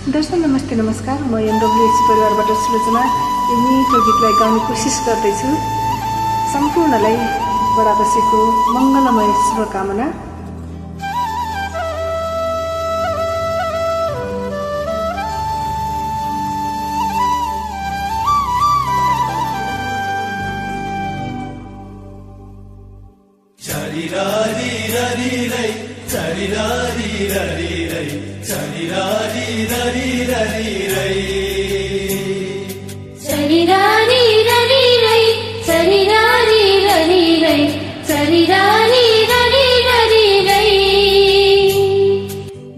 दर्शक नमस्ते नमस्कार। म एमडब्ल्युएसी परिवारबाट सुलोचना यो मिठो गीतलाई गाउने कोसिस गर्दैछु। सम्पूर्णलाई बडा दशैंको मङ्गलमय शुभकामना।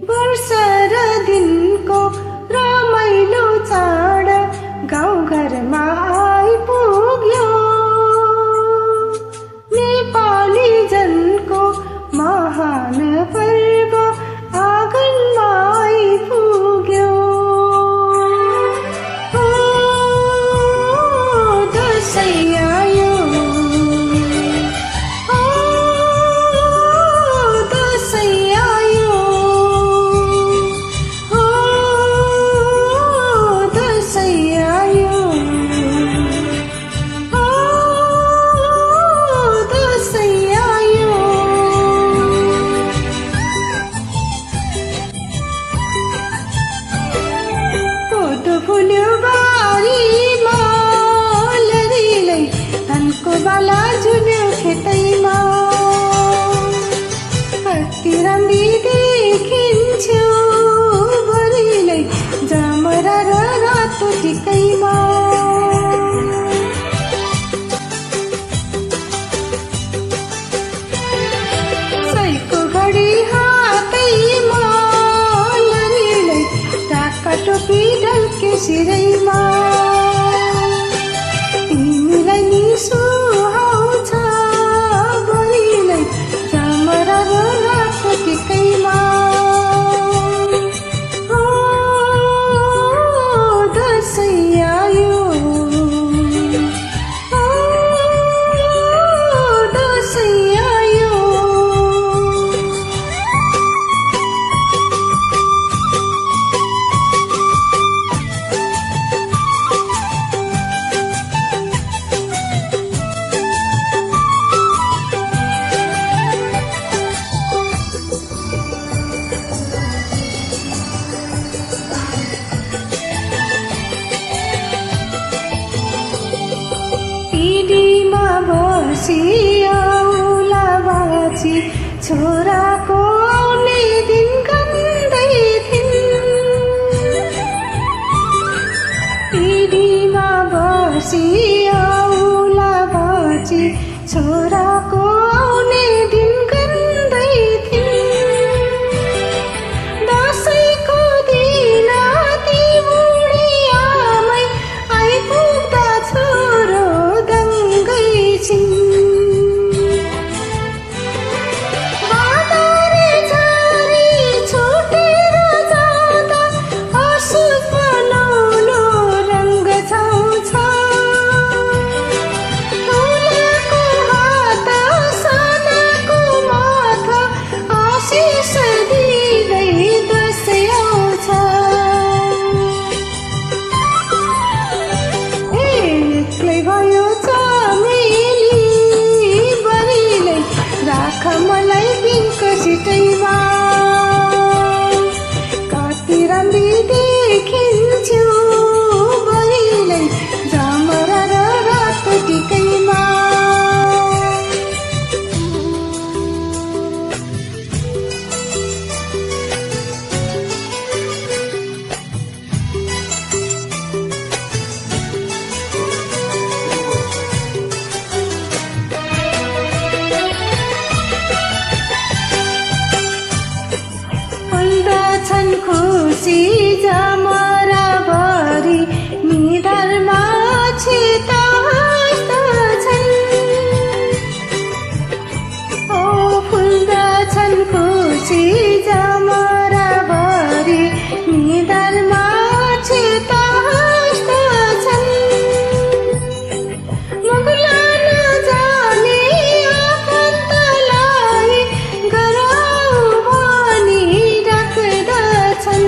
वर्ष र दिनको रमाइलो चाड गाउँघरमा आइपुग्यो। नेपाली जनको महान पर्व आँगनमा आइपुग्यो। दशैं आयो, दशैं आयो, दशैं आयो, दशैं आयो। कोदो फुल्यो बारीमा, लरीलै धानको बाला झुल्यो खेतैमा। कति राम्री देखिन्थ्यो भरिलै जमरा र रातो टिकैमा। सयको घडी हातैमा, लरीलै ढाका टोपी ढल्के शिरैमा। तिमीलाई नि सुहाउँछ भरिलै जमरा र रातो टिकैमा। दशैं आयो, दशैं आयो। पिँढीमा बसी औला बाची छोराको आउने दिन कान्दै थिइन्। पिँढीमा बसी औला बाची छोराको आउने दिन कान्दै थिइन्। दशैंको दिन ती बुढी आमै आइपुग्दा छोरो दङ्गै छिन्। बाँदरे झरी छुटेर जाँदा अशुभ नौलो रङ्ग छाउँछ। ठुलाको हात सानाको माथा आशिष दिँदै दशैं आउँछ। एक्लै भयो चमेली बरिलै राख मलाई पिङको सिटैमा। कति राम्री देखिन्थ्यो बरिलै जमरा र रातो टिकैमा। फुल्दछन् खुसी जमरा भरि निधारमा छिता हाँस्दछन्। ओ फुल्दछन् खुसी जमरा भरि निधारमा छिता हाँस्दछन्। मुगला नजाने आफन्तलाई गराउ भनी राख्दछन्।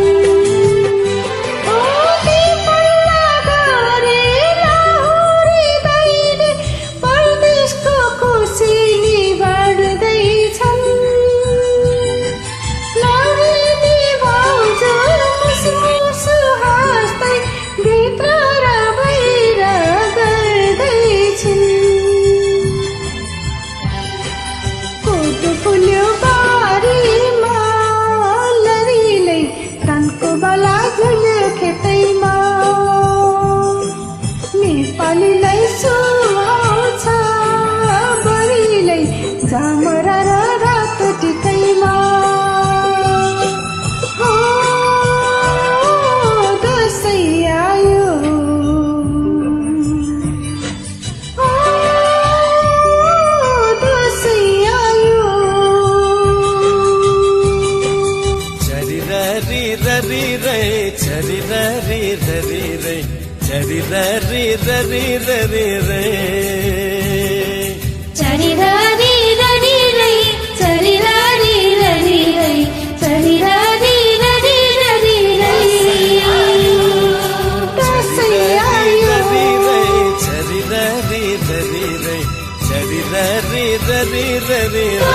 रे चरी री री रे चरी री री री रे चरी री री रे चरी री री रे चरी री री री रे चरी री री रे चरी री री री रे